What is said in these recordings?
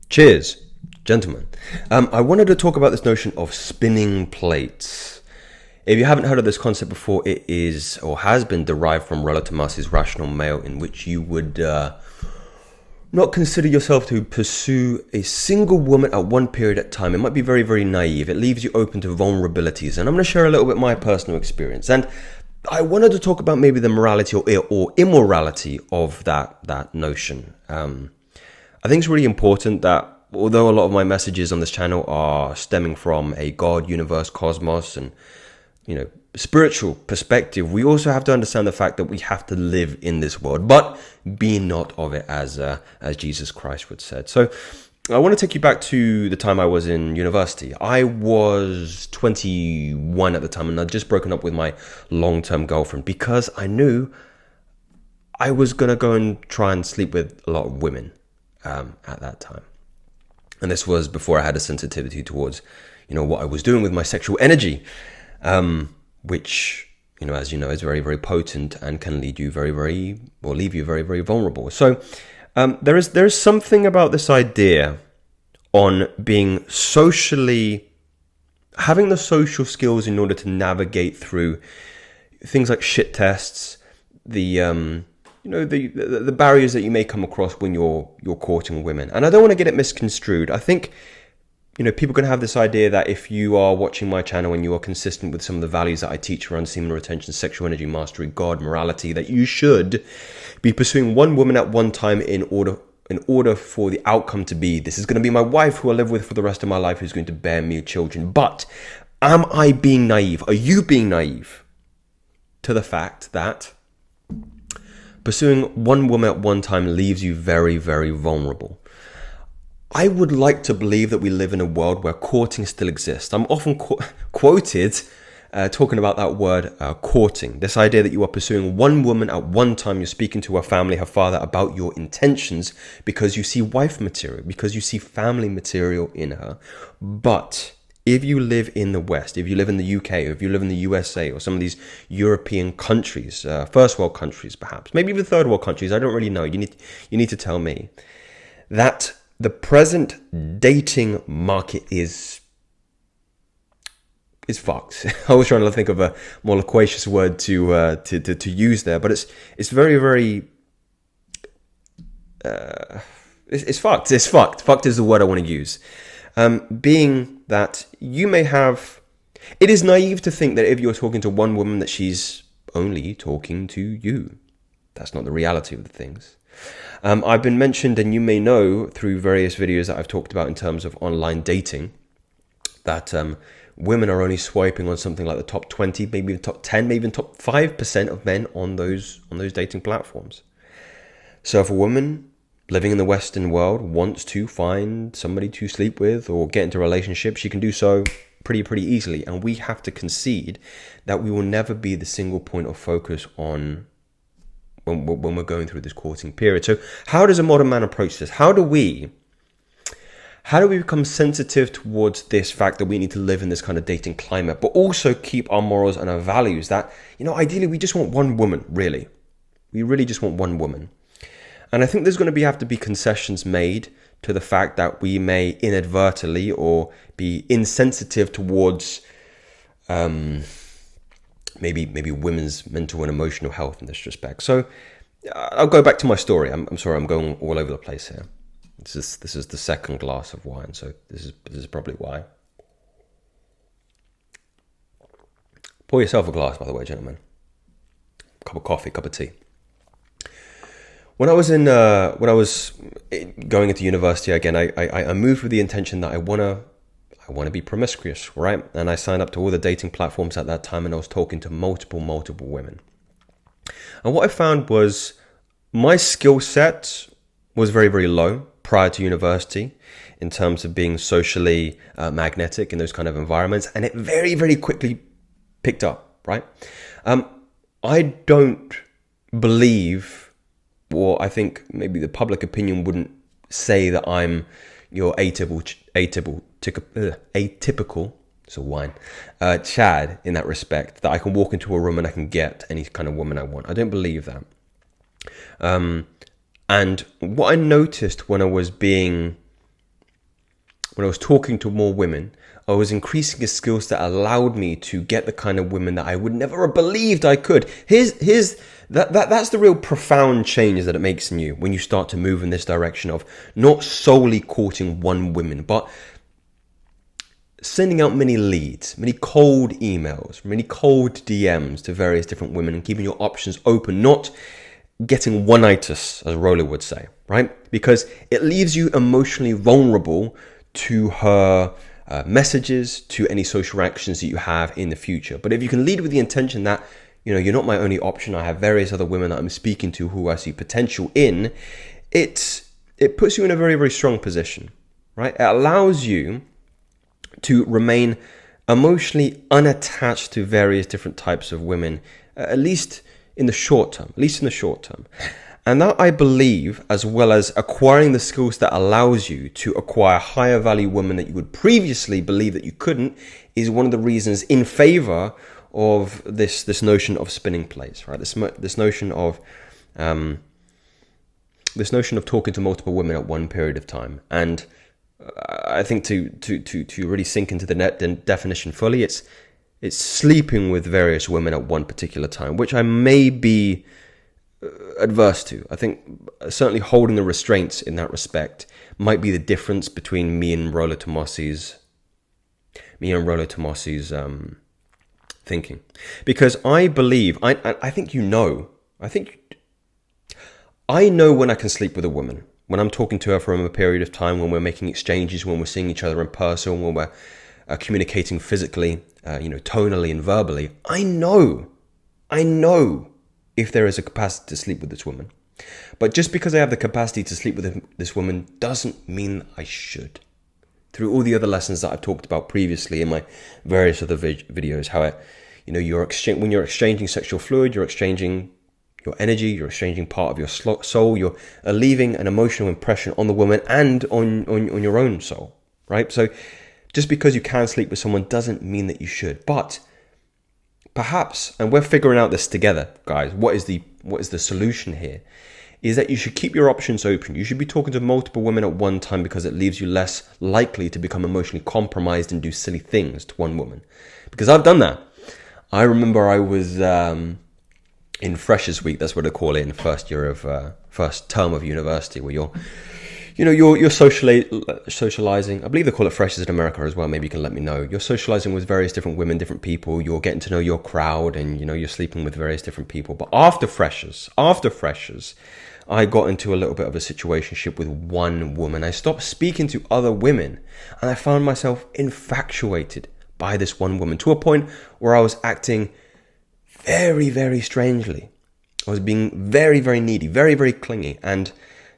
Cheers, gentlemen. I wanted to talk about this notion of spinning plates. If you haven't heard of this concept before, it is or has been derived from Rollo Tomas's Rational Male, in which you would not consider yourself to pursue a single woman at one period at time. It might be very, very naive. It leaves you open to vulnerabilities. And I'm going to share a little bit my personal experience. And I wanted to talk about maybe the morality or immorality of that notion. I think it's really important that although a lot of my messages on this channel are stemming from a God, universe, cosmos, and spiritual perspective, we also have to understand the fact that we have to live in this world, but be not of it, as Jesus Christ would said. So I want to take you back to the time I was in university. I was 21 at the time, and I'd just broken up with my long-term girlfriend because I knew I was going to go and try and sleep with a lot of women at that time. And this was before I had a sensitivity towards, what I was doing with my sexual energy, which, as you know, is very, very potent and can leave you very, very vulnerable. So there is something about this idea on being having the social skills in order to navigate through things like shit tests, the barriers that you may come across when you're courting women. And I don't want to get it misconstrued. I think, people can have this idea that if you are watching my channel and you are consistent with some of the values that I teach around semen retention, sexual energy mastery, God, morality, that you should be pursuing one woman at one time in order for the outcome to be, this is going to be my wife who I live with for the rest of my life, who's going to bear me children. But am I being naive? Are you being naive to the fact that pursuing one woman at one time leaves you very, very vulnerable? I would like to believe that we live in a world where courting still exists. I'm often quoted talking about that word courting. This idea that you are pursuing one woman at one time, you're speaking to her family, her father, about your intentions because you see wife material, because you see family material in her. But if you live in the West, if you live in the UK, or if you live in the USA, or some of these European countries, first world countries perhaps, maybe even third world countries, I don't really know. You need to tell me that the present dating market is fucked. I was trying to think of a more loquacious word to use there, but it's very, very it's fucked. It's fucked. Fucked is the word I want to use. Being that you may have, it is naive to think that if you're talking to one woman that she's only talking to you. That's not the reality of the things. I've been mentioned, and you may know through various videos that I've talked about in terms of online dating, that women are only swiping on something like the top 20, maybe the top 10, maybe even top 5% of men on those dating platforms. So if a woman living in the Western world wants to find somebody to sleep with or get into a relationship, she can do so pretty easily. And we have to concede that we will never be the single point of focus on when we're going through this courting period. So how does a modern man approach this? How do we become sensitive towards this fact that we need to live in this kind of dating climate, but also keep our morals and our values that, ideally we just want one woman, really. We really just want one woman. And I think there's going to have to be concessions made to the fact that we may inadvertently or be insensitive towards maybe women's mental and emotional health in this respect. So I'll go back to my story. I'm sorry, I'm going all over the place here. This is the second glass of wine, so this is probably why. Pour yourself a glass, by the way, gentlemen. Cup of coffee, cup of tea. When I was going into university again, I moved with the intention that I want to be promiscuous, right? And I signed up to all the dating platforms at that time, and I was talking to multiple women. And what I found was my skill set was very, very low prior to university in terms of being socially magnetic in those kind of environments, and it very, very quickly picked up, right? I don't believe, or I think maybe the public opinion wouldn't say that I'm your atypical, it's a wine, Chad in that respect, that I can walk into a room and I can get any kind of woman I want. I don't believe that. And what I noticed when I was being when I was talking to more women, I was increasing the skills that allowed me to get the kind of women that I would never have believed I could. That's the real profound change that it makes in you when you start to move in this direction of not solely courting one woman, but sending out many leads, many cold emails, many cold DMs to various different women and keeping your options open, not getting one-itis, as Roller would say, right? Because it leaves you emotionally vulnerable to her messages, to any social actions that you have in the future. But if you can lead with the intention that, you're not my only option, I have various other women that I'm speaking to who I see potential in, it puts you in a very, very strong position, right? It allows you to remain emotionally unattached to various different types of women, at least in the short term. And that, I believe, as well as acquiring the skills that allows you to acquire higher value women that you would previously believe that you couldn't, is one of the reasons in favor of this notion of spinning plates, right? This notion of talking to multiple women at one period of time. And I think to really sink into the definition fully, it's sleeping with various women at one particular time, which I may be adverse to. I think certainly holding the restraints in that respect might be the difference between me and Rollo Tomassi's thinking, because I believe I think I know when I can sleep with a woman, when I'm talking to her for a period of time, when we're making exchanges, when we're seeing each other in person, when we're communicating physically, tonally and verbally. I know if there is a capacity to sleep with this woman. But just because I have the capacity to sleep with this woman doesn't mean I should. Through all the other lessons that I've talked about previously in my various other videos, how when you're exchanging sexual fluid, you're exchanging your energy, you're exchanging part of your soul, you're leaving an emotional impression on the woman and on your own soul, right? So just because you can sleep with someone doesn't mean that you should. But perhaps, and we're figuring out this together, guys, what is the solution here, is that you should keep your options open. You should be talking to multiple women at one time because it leaves you less likely to become emotionally compromised and do silly things to one woman. Because I've done that. I remember I was in Freshers Week, that's what they call it, in the first term of university, where you're socializing. I believe they call it Freshers in America as well. Maybe you can let me know. You're socializing with various different women, different people. You're getting to know your crowd, and you're sleeping with various different people. But after Freshers, I got into a little bit of a situationship with one woman. I stopped speaking to other women, and I found myself infatuated by this one woman, to a point where I was acting very, very strangely. I was being very, very needy, very, very clingy, and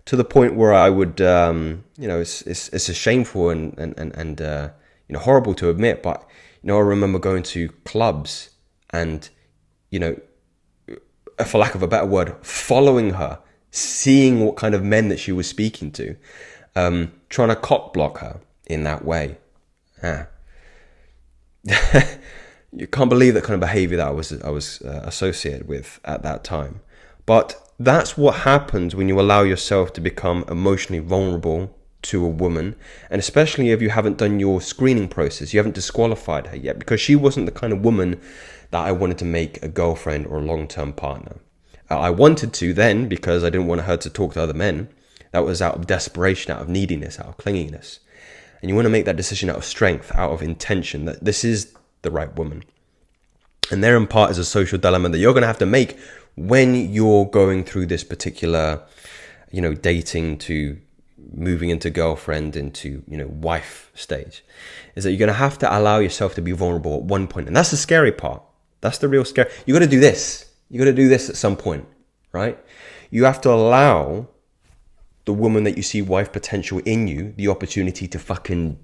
to the point where I would, it's a shameful and horrible to admit, but I remember going to clubs and, for lack of a better word, following her, seeing what kind of men that she was speaking to, trying to cock block her in that way. You can't believe that kind of behavior that I was associated with at that time. But that's what happens when you allow yourself to become emotionally vulnerable to a woman, and especially if you haven't done your screening process, you haven't disqualified her yet, because she wasn't the kind of woman that I wanted to make a girlfriend or a long-term partner. I wanted to then, because I didn't want her to talk to other men. That was out of desperation, out of neediness, out of clinginess. And you want to make that decision out of strength, out of intention, that this is the right woman. And therein part is a social dilemma that you're going to have to make when you're going through this particular, dating to moving into girlfriend, into, wife stage, is that you're going to have to allow yourself to be vulnerable at one point. And that's the scary part. That's the real scary. You got to do this. You got to do this at some point, right? You have to allow the woman that you see wife potential in you the opportunity to fucking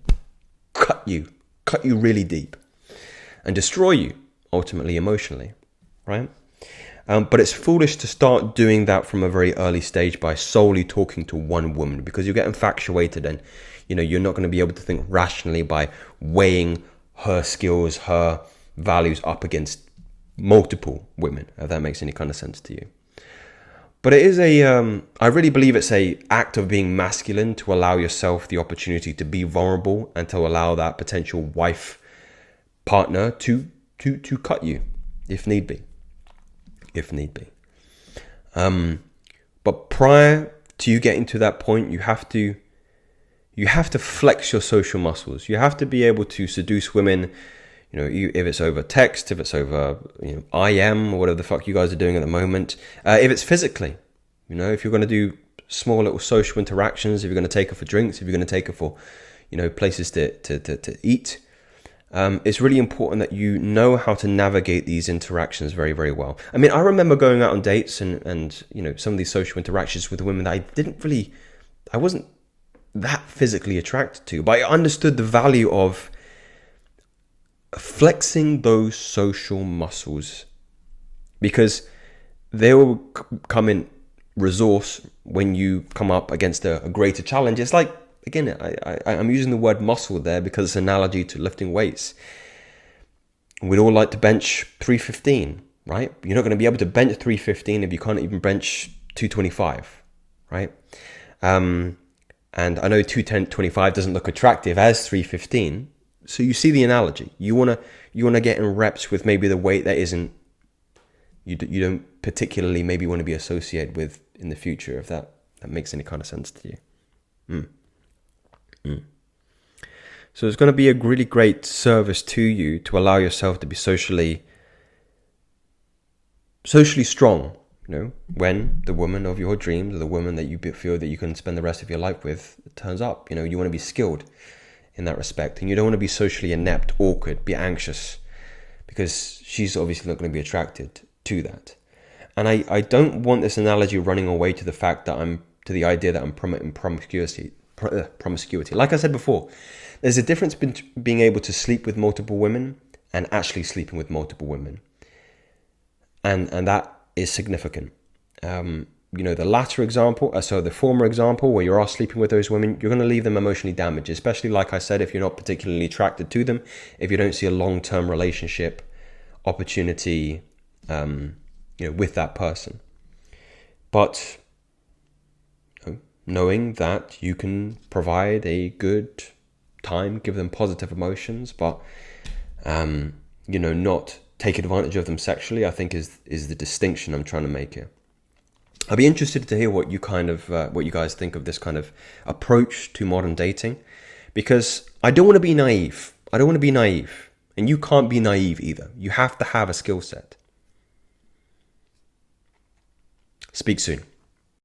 cut you really deep and destroy you ultimately emotionally, right? But it's foolish to start doing that from a very early stage by solely talking to one woman, because you get infatuated and you're not going to be able to think rationally by weighing her skills, her values up against multiple women, if that makes any kind of sense to you. But it is I really believe it's a act of being masculine to allow yourself the opportunity to be vulnerable and to allow that potential wife partner to cut you if need be. But prior to you getting to that point, you have to flex your social muscles. You have to be able to seduce women, if it's over text, if it's over, IM or whatever the fuck you guys are doing at the moment. If it's physically, if you're going to do small little social interactions, if you're going to take her for drinks, if you're going to take her for, places to eat. It's really important that you know how to navigate these interactions very, very well. I mean, I remember going out on dates and some of these social interactions with women that I wasn't that physically attracted to, but I understood the value of flexing those social muscles, because they will come in resource when you come up against a greater challenge. It's like, again, I'm using the word muscle there because it's an analogy to lifting weights. We'd all like to bench 315, right? You're not going to be able to bench 315 if you can't even bench 225, right? And I know 225 doesn't look attractive as 315. So you see the analogy. You wanna get in reps with maybe the weight that isn't, you don't particularly maybe want to be associated with in the future, if that makes any kind of sense to you. So it's going to be a really great service to you to allow yourself to be socially strong, when the woman of your dreams, or the woman that you feel that you can spend the rest of your life with, turns up. You want to be skilled in that respect, and you don't want to be socially inept, awkward, be anxious, because she's obviously not going to be attracted to that. And I don't want this analogy running away to the idea that I'm promoting promiscuity. Like I said before, there's a difference between being able to sleep with multiple women and actually sleeping with multiple women, and that is significant. The latter example, so the former example where you are sleeping with those women, you're going to leave them emotionally damaged, especially, like I said, if you're not particularly attracted to them, if you don't see a long-term relationship opportunity, with that person. But knowing that you can provide a good time, give them positive emotions, but not take advantage of them sexually, I think is the distinction I'm trying to make here. I'd be interested to hear what you guys think of this kind of approach to modern dating, because I don't want to be naive. And you can't be naive either. You have to have a skill set. Speak soon.